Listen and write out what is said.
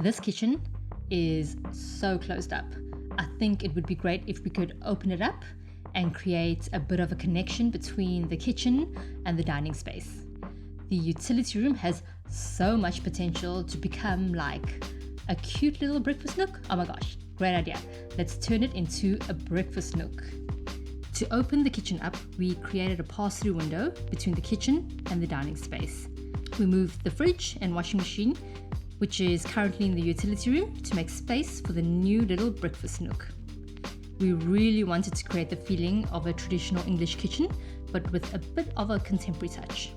This kitchen is so closed up. I think it would be great if we could open it up and create a bit of a connection between the kitchen and the dining space. The utility room has so much potential to become like a cute little breakfast nook. Oh my gosh, great idea. Let's turn it into a breakfast nook. To open the kitchen up, we created a pass-through window between the kitchen and the dining space. We moved the fridge and washing machine, which is currently in the utility room, to make space for the new little breakfast nook. We really wanted to create the feeling of a traditional English kitchen, but with a bit of a contemporary touch.